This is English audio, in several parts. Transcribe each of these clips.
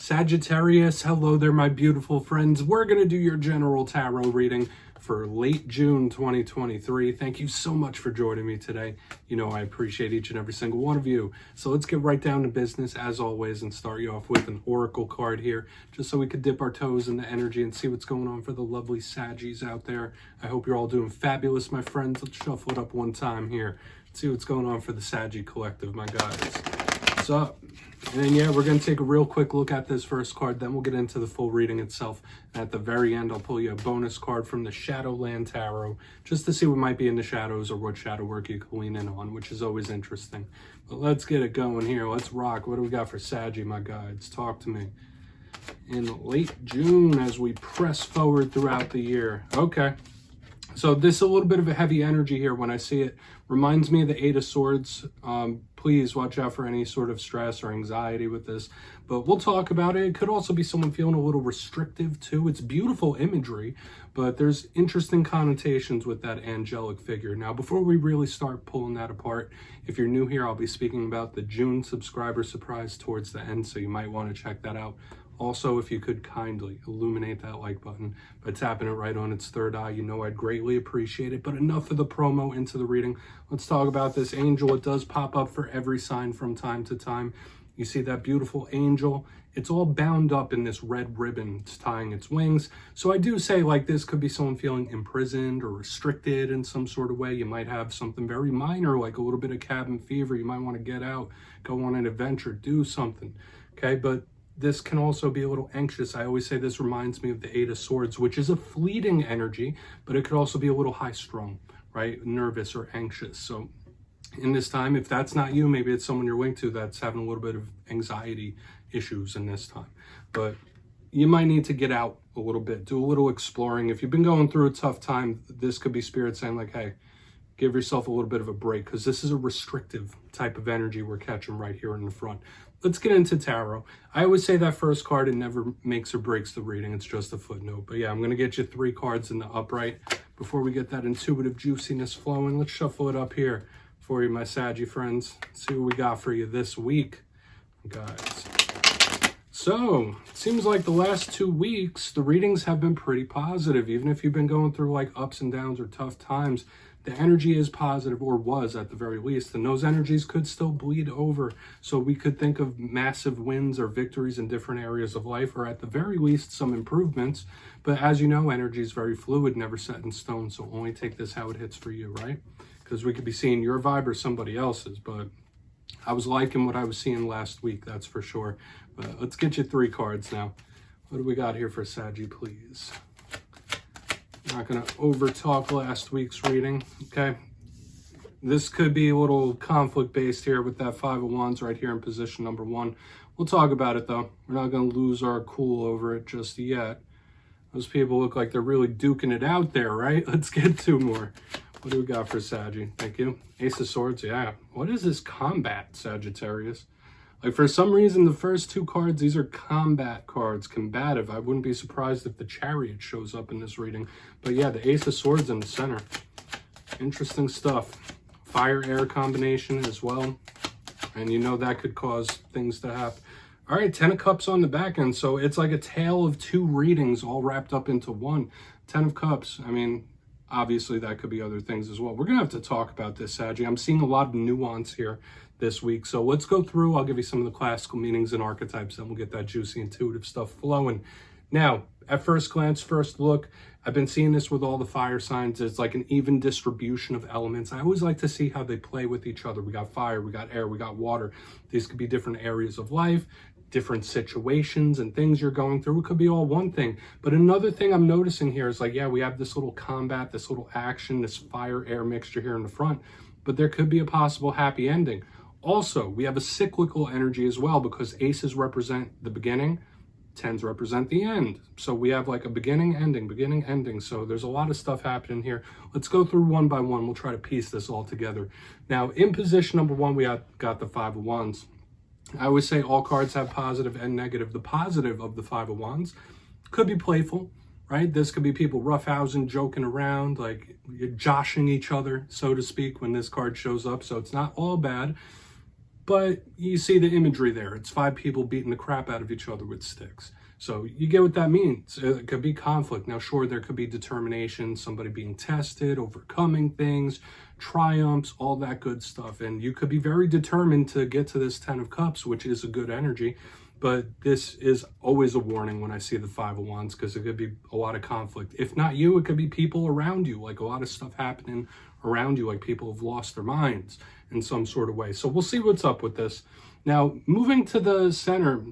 Sagittarius, hello there, my beautiful friends. We're going to do your general tarot reading for late June 2023. Thank you so much for joining me today. You know I appreciate each and every single one of you. So let's get right down to business as always and start you off with an oracle card here, just so we could dip our toes in the energy and see what's going on for the lovely Saggies out there. I hope you're all doing fabulous, my friends. Let's shuffle it up one time here. See what's going on for the Saggy collective, my guys. What's up? And yeah, we're going to take a real quick look at this first card, then we'll get into the full reading itself. And at the very end, I'll pull you a bonus card from the Shadowland Tarot, just to see what might be in the shadows or what shadow work you can lean in on, which is always interesting. But let's get it going here. Let's rock. What do we got for Saggy, my guides? Talk to me. In late June, as we press forward throughout the year. Okay. So this is a little bit of a heavy energy here when I see it. Reminds me of the Eight of Swords. Please watch out for any sort of stress or anxiety with this. But we'll talk about it. It could also be someone feeling a little restrictive too. It's beautiful imagery, but there's interesting connotations with that angelic figure. Now, before we really start pulling that apart, if you're new here, I'll be speaking about the June subscriber surprise towards the end, so you might want to check that out. Also, if you could kindly illuminate that like button by tapping it right on its third eye, you know I'd greatly appreciate it. But enough of the promo, into the reading. Let's talk about this angel. It does pop up for every sign from time to time. You see that beautiful angel? It's all bound up in this red ribbon. It's tying its wings. So I do say, like, this could be someone feeling imprisoned or restricted in some sort of way. You might have something very minor, like a little bit of cabin fever. You might want to get out, go on an adventure, do something. Okay, but this can also be a little anxious. I always say this reminds me of the Eight of Swords, which is a fleeting energy, but it could also be a little high-strung, right? Nervous or anxious. So in this time, if that's not you, maybe it's someone you're linked to that's having a little bit of anxiety issues in this time. But you might need to get out a little bit, do a little exploring. If you've been going through a tough time, this could be spirit saying like, hey, give yourself a little bit of a break, because this is a restrictive type of energy we're catching right here in the front. Let's get into tarot. I always say that first card, it never makes or breaks the reading. It's just a footnote. But yeah, I'm going to get you 3 cards in the upright before we get that intuitive juiciness flowing. Let's shuffle it up here for you, my Saggy friends. See what we got for you this week, guys. So, it seems like the last 2 weeks, the readings have been pretty positive. Even if you've been going through like ups and downs or tough times, the energy is positive, or was at the very least, and those energies could still bleed over. So we could think of massive wins or victories in different areas of life, or at the very least, some improvements. But as you know, energy is very fluid, never set in stone. So only take this how it hits for you, right? Because we could be seeing your vibe or somebody else's, but I was liking what I was seeing last week, that's for sure. But let's get you 3 cards now. What do we got here for Saggy, please? Not going to over talk last week's reading, okay? This could be a little conflict based here with that 5 of Wands right here in position number 1. We'll talk about it though. We're not going to lose our cool over it just yet. Those people look like they're really duking it out there, right? Let's get 2 more. What do we got for Saggy? Thank you. Ace of Swords, yeah. What is this combat, Sagittarius? Like, for some reason, the first 2 cards, these are combat cards, combative. I wouldn't be surprised if the Chariot shows up in this reading. But yeah, the Ace of Swords in the center. Interesting stuff. Fire-air combination as well. And you know that could cause things to happen. All right, 10 of Cups on the back end. So it's like a tale of 2 readings all wrapped up into one. 10 of Cups, I mean, obviously that could be other things as well. We're going to have to talk about this, Saggy. I'm seeing a lot of nuance here this week. So let's go through. I'll give you some of the classical meanings and archetypes, and we'll get that juicy intuitive stuff flowing. Now, at first glance, first look, I've been seeing this with all the fire signs. It's like an even distribution of elements. I always like to see how they play with each other. We got fire, we got air, we got water. These could be different areas of life, different situations and things you're going through. It could be all one thing. But another thing I'm noticing here is like, yeah, we have this little combat, this little action, this fire-air mixture here in the front, but there could be a possible happy ending. Also, we have a cyclical energy as well, because aces represent the beginning, 10s represent the end. So we have like a beginning, ending. So there's a lot of stuff happening here. Let's go through one by one. We'll try to piece this all together. Now, in position number 1, we got the 5 of Wands. I always say all cards have positive and negative. The positive of the 5 of Wands could be playful, right? This could be people roughhousing, joking around, like you're joshing each other, so to speak, when this card shows up. So it's not all bad. But you see the imagery there. It's 5 people beating the crap out of each other with sticks. So you get what that means. It could be conflict. Now, sure, there could be determination, somebody being tested, overcoming things, triumphs, all that good stuff. And you could be very determined to get to this 10 of Cups, which is a good energy. But this is always a warning when I see the 5 of Wands, because it could be a lot of conflict. If not you, it could be people around you, like a lot of stuff happening around you, like people have lost their minds in some sort of way. So we'll see what's up with this. Now, moving to the center,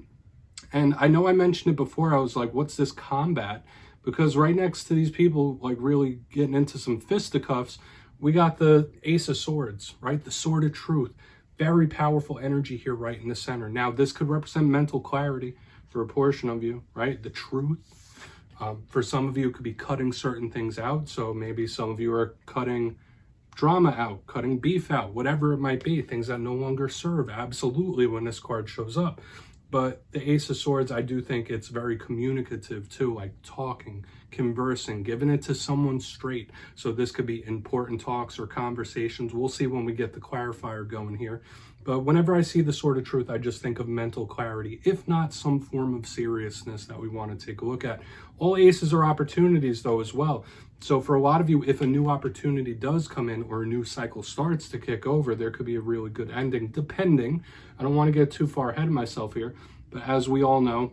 and I know I mentioned it before, I was like, what's this combat? Because right next to these people, like really getting into some fisticuffs, we got the Ace of Swords, right? The Sword of Truth. Very powerful energy here right in the center. Now, this could represent mental clarity for a portion of you, right? The truth. For some of you, it could be cutting certain things out. So maybe some of you are cutting drama out, cutting beef out, whatever it might be, things that no longer serve. Absolutely, when this card shows up. But the Ace of Swords, I do think it's very communicative too, like talking, conversing, giving it to someone straight. So this could be important talks or conversations. We'll see when we get the clarifier going here. But whenever I see the Sword of Truth, I just think of mental clarity, if not some form of seriousness that we want to take a look at. All aces are opportunities though as well. So for a lot of you, if a new opportunity does come in or a new cycle starts to kick over, there could be a really good ending, depending. I don't want to get too far ahead of myself here, but as we all know,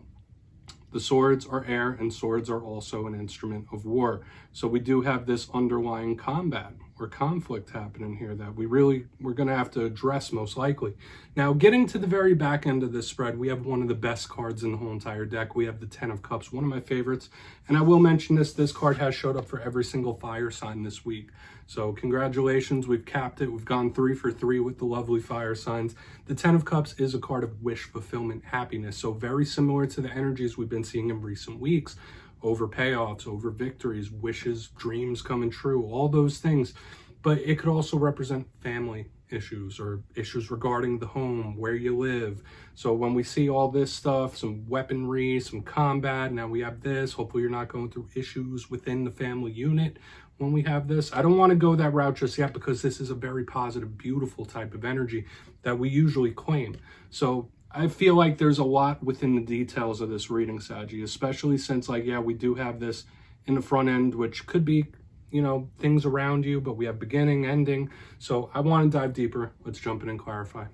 the swords are air and swords are also an instrument of war. So we do have this underlying combat or conflict happening here that we're going to have to address most likely. Now, getting to the very back end of this spread, we have one of the best cards in the whole entire deck. We have the 10 of Cups, one of my favorites. And I will mention this card has showed up for every single fire sign this week. So congratulations, we've capped it. We've gone 3 for 3 with the lovely fire signs. The 10 of Cups is a card of wish fulfillment, happiness. So very similar to the energies we've been seeing in recent weeks. Over payoffs, over victories, wishes, dreams coming true, all those things. But it could also represent family issues or issues regarding the home, where you live. So when we see all this stuff, some weaponry, some combat, now we have this, hopefully you're not going through issues within the family unit when we have this. I don't want to go that route just yet because this is a very positive, beautiful type of energy that we usually claim. So I feel like there's a lot within the details of this reading, Saggy, especially since, like, yeah, we do have this in the front end, which could be, you know, things around you, but we have beginning, ending. So I want to dive deeper. Let's jump in and clarify.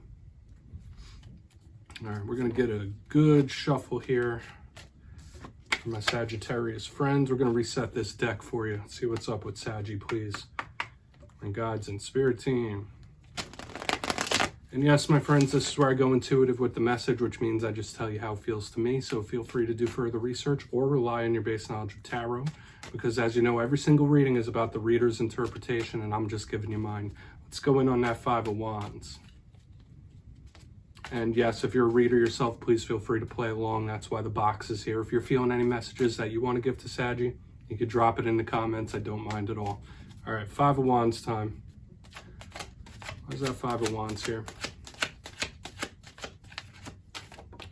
All right, we're going to get a good shuffle here for my Sagittarius friends. We're going to reset this deck for you. See what's up with Saggy, please. My guides and spirit team. And yes, my friends, this is where I go intuitive with the message, which means I just tell you how it feels to me. So feel free to do further research or rely on your base knowledge of tarot, because as you know, every single reading is about the reader's interpretation, and I'm just giving you mine. Let's go in on that 5 of Wands. And yes, if you're a reader yourself, please feel free to play along. That's why the box is here. If you're feeling any messages that you want to give to Saggy, you could drop it in the comments. I don't mind at all. All right, 5 of Wands time. Where's that 5 of Wands here?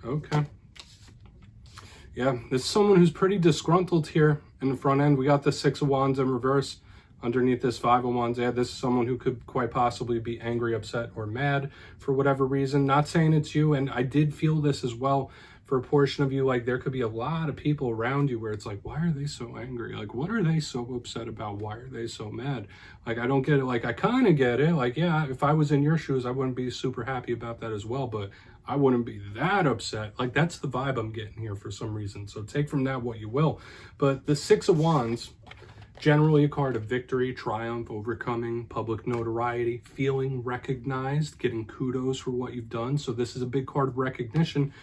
Okay. Yeah, this is someone who's pretty disgruntled here in the front end. We got the 6 of Wands in reverse underneath this 5 of Wands. Yeah, this is someone who could quite possibly be angry, upset, or mad for whatever reason. Not saying it's you, and I did feel this as well for a portion of you. Like, there could be a lot of people around you where it's like, why are they so angry? Like, what are they so upset about? Why are they so mad? Like, I don't get it. Like, I kind of get it. Like, yeah, if I was in your shoes, I wouldn't be super happy about that as well, but I wouldn't be that upset. Like, that's the vibe I'm getting here for some reason. So take from that what you will. But the 6 of Wands, generally a card of victory, triumph, overcoming, public notoriety, feeling recognized, getting kudos for what you've done. So this is a big card of recognition.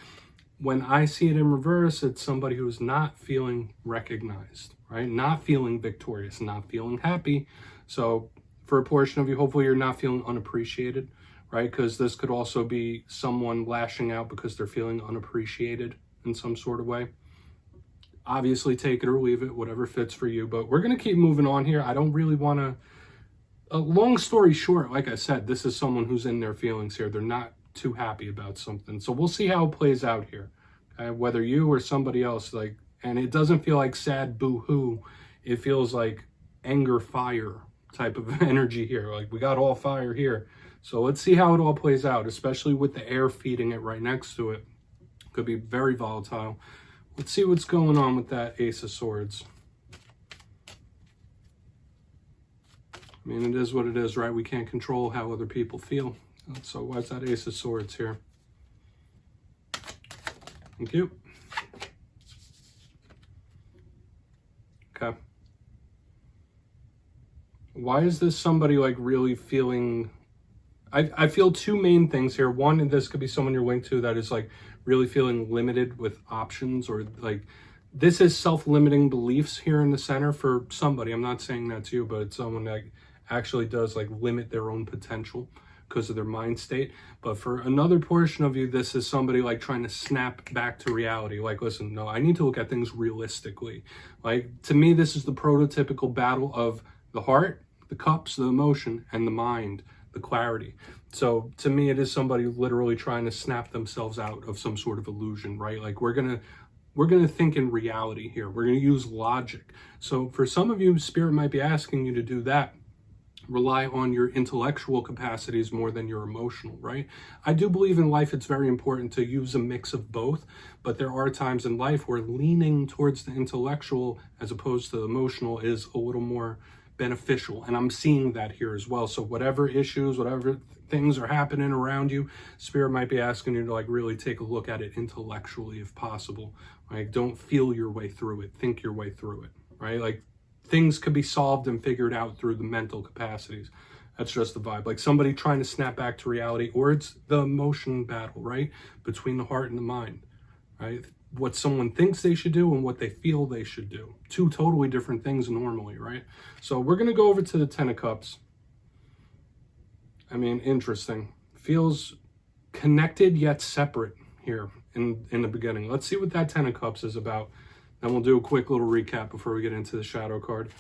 When I see it in reverse, it's somebody who's not feeling recognized, right? Not feeling victorious, not feeling happy. So for a portion of you, hopefully you're not feeling unappreciated, right? Because this could also be someone lashing out because they're feeling unappreciated in some sort of way. Obviously, take it or leave it, whatever fits for you. But we're going to keep moving on here. I don't really want to... A long story short, like I said, this is someone who's in their feelings here. They're not too happy about something. So we'll see how it plays out here. Okay? Whether you or somebody else, like, and it doesn't feel like sad boo-hoo. It feels like anger fire type of energy here. Like, we got all fire here. So let's see how it all plays out, especially with the air feeding it right next to it. Could be very volatile. Let's see what's going on with that Ace of Swords. I mean, it is what it is, right? We can't control how other people feel. So why is that Ace of Swords here? Thank you. Okay. Why is this somebody like really feeling... I feel two main things here. One, and this could be someone you're linked to that is like really feeling limited with options, or like this is self-limiting beliefs here in the center for somebody. I'm not saying that's you, but it's someone that actually does like limit their own potential because of their mind state. But for another portion of you, this is somebody like trying to snap back to reality. Like, listen, no, I need to look at things realistically. Like, to me, this is the prototypical battle of the heart, the cups, the emotion, and the mind, the clarity. So to me, it is somebody literally trying to snap themselves out of some sort of illusion, right? Like we're gonna think in reality here. We're gonna use logic. So for some of you, Spirit might be asking you to do that. Rely on your intellectual capacities more than your emotional, right? I do believe in life it's very important to use a mix of both, but there are times in life where leaning towards the intellectual as opposed to the emotional is a little more beneficial, and I'm seeing that here as well. So whatever issues, whatever things are happening around you, Spirit might be asking you to like really take a look at it intellectually if possible. Like, don't feel your way through it, think your way through it, right? Like, things could be solved and figured out through the mental capacities. That's just the vibe. Like somebody trying to snap back to reality, or it's the emotion battle, right? Between the heart and the mind, right? What someone thinks they should do and what they feel they should do. Two totally different things normally, right? So we're going to go over to the Ten of Cups. I mean, interesting. Feels connected yet separate here in the beginning. Let's see what that Ten of Cups is about. Then we'll do a quick little recap before we get into the shadow card.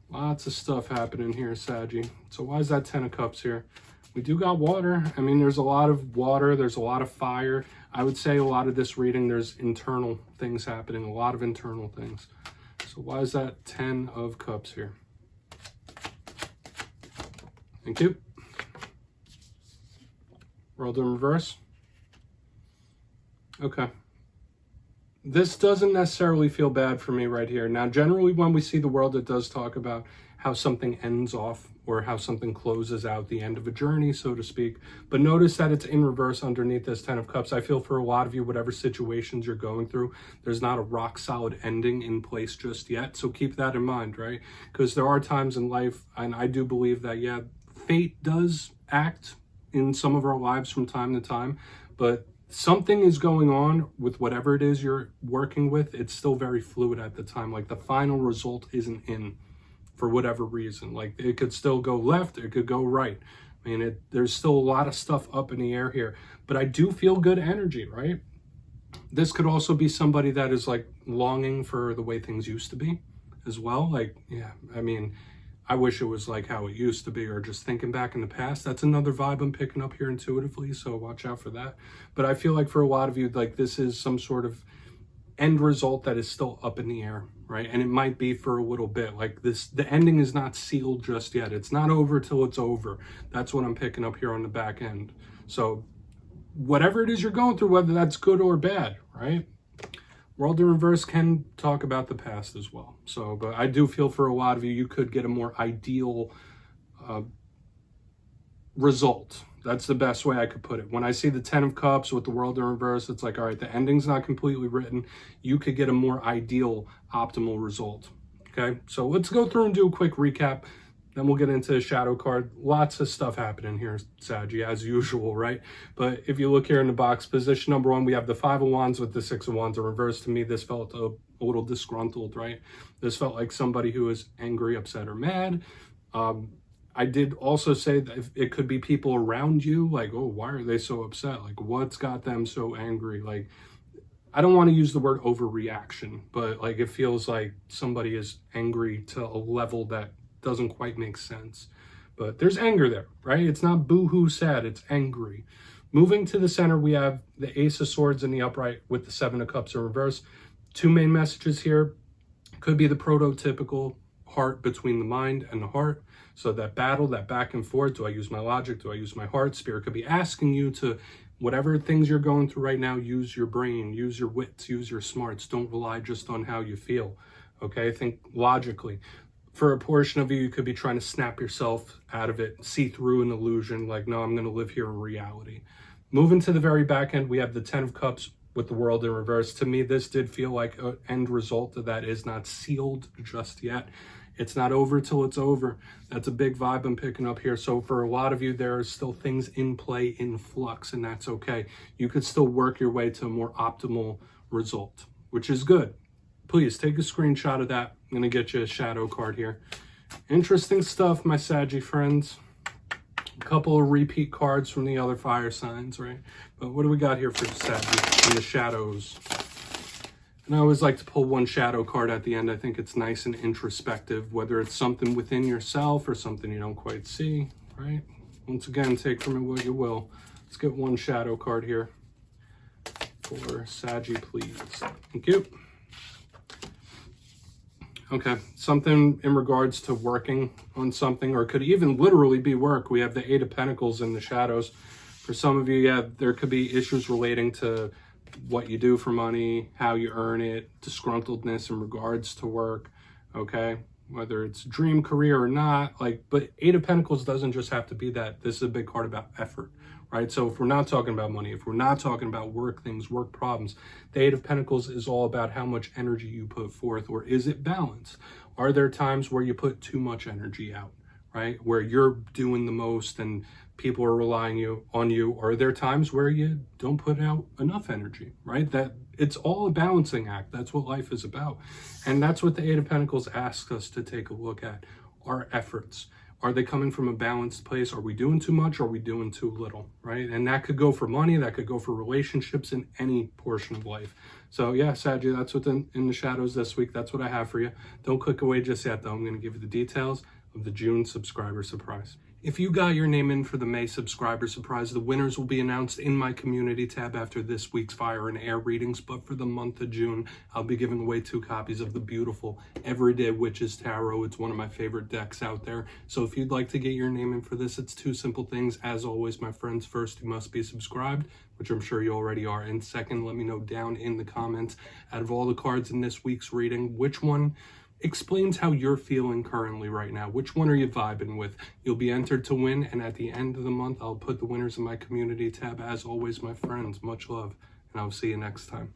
Lots of stuff happening here, Saggy. So why is that Ten of Cups here? We do got water. I mean, there's a lot of water. There's a lot of fire. I would say a lot of this reading, there's internal things happening, a lot of internal things. So why is that 10 of Cups here? Thank you. World in reverse. Okay. This doesn't necessarily feel bad for me right here. Now, generally when we see the world, it does talk about how something ends off or how something closes out the end of a journey, so to speak. But notice that it's in reverse underneath this 10 of Cups. I feel for a lot of you, whatever situations you're going through, there's not a rock solid ending in place just yet. So keep that in mind, right? Because there are times in life, and I do believe that, yeah, fate does act in some of our lives from time to time, but something is going on with whatever it is you're working with. It's still very fluid at the time. Like the final result isn't in for whatever reason. Like it could still go left, it could go right. I mean, there's still a lot of stuff up in the air here, but I do feel good energy, right? This could also be somebody that is like longing for the way things used to be as well. Like, yeah, I mean, I wish it was like how it used to be, or just thinking back in the past. That's another vibe I'm picking up here intuitively, so watch out for that. But I feel like for a lot of you, like this is some sort of end result that is still up in the air, right? And it might be for a little bit. Like this, the ending is not sealed just yet. It's not over till it's over. That's what I'm picking up here on the back end. So whatever it is you're going through, whether that's good or bad, right? World in reverse can talk about the past as well. So, but I do feel for a lot of you, you could get a more ideal result. That's the best way I could put it. When I see the 10 of Cups with the World in reverse, it's like, all right, the ending's not completely written. You could get a more ideal, optimal result. Okay, so let's go through and do a quick recap. Then we'll get into the shadow card. Lots of stuff happening here, Saggy, as usual, right? But if you look here in the box, position number 1, we have the 5 of Wands with the 6 of Wands in reverse. To me, this felt a little disgruntled, right? This felt like somebody who is angry, upset, or mad. I did also say that it could be people around you, like, oh, why are they so upset? Like, what's got them so angry? Like, I don't want to use the word overreaction, but like it feels like somebody is angry to a level that doesn't quite make sense. But there's anger there, right? It's not boo-hoo sad, it's angry. Moving to the center, we have the Ace of Swords in the upright with the 7 of Cups in reverse. Two main messages here. Could be the prototypical heart between the mind and the heart. So that battle, that back and forth, do I use my logic? Do I use my heart? Spirit could be asking you to, whatever things you're going through right now, use your brain, use your wits, use your smarts. Don't rely just on how you feel. Okay, think logically. For a portion of you, you could be trying to snap yourself out of it, see through an illusion, like, no, I'm going to live here in reality. Moving to the very back end, we have the 10 of Cups with the World in reverse. To me, this did feel like an end result of that is not sealed just yet. It's not over till it's over. That's a big vibe I'm picking up here. So for a lot of you, there are still things in play, in flux, and that's okay. You could still work your way to a more optimal result, which is good. Please take a screenshot of that. I'm going to get you a shadow card here. Interesting stuff, my Saggy friends. A couple of repeat cards from the other fire signs, right? But what do we got here for Saggy in the shadows? And I always like to pull one shadow card at the end. I think it's nice and introspective, whether it's something within yourself or something you don't quite see, right? Once again, take from it what you will. Let's get one shadow card here for Saggy, please. Thank you. Okay, something in regards to working on something, or it could even literally be work. We have the 8 of Pentacles in the shadows. For some of you, yeah, there could be issues relating to what you do for money, how you earn it, disgruntledness in regards to work, okay? Whether it's dream career or not, like, but 8 of Pentacles doesn't just have to be that. This is a big card about effort, right? So if we're not talking about money, if we're not talking about work things, work problems, the 8 of Pentacles is all about how much energy you put forth, or is it balanced? Are there times where you put too much energy out, right? Where you're doing the most and people are relying on you. Are there times where you don't put out enough energy, right? That it's all a balancing act. That's what life is about. And that's what the 8 of Pentacles asks us to take a look at. Our efforts. Are they coming from a balanced place? Are we doing too much? Or are we doing too little, right? And that could go for money. That could go for relationships in any portion of life. So yeah, Saggy, that's what's in the shadows this week. That's what I have for you. Don't click away just yet, though. I'm going to give you the details of the June subscriber surprise. If you got your name in for the May subscriber surprise, the winners will be announced in my community tab after this week's fire and air readings. But for the month of June, I'll be giving away 2 copies of the beautiful Everyday Witches Tarot. It's one of my favorite decks out there. So if you'd like to get your name in for this, it's 2 simple things. As always, my friends, first, you must be subscribed, which I'm sure you already are. And second, let me know down in the comments, out of all the cards in this week's reading, which one explains how you're feeling currently right now. Which one are you vibing with? You'll be entered to win, and at the end of the month, I'll put the winners in my community tab. As always, my friends, much love, and I'll see you next time.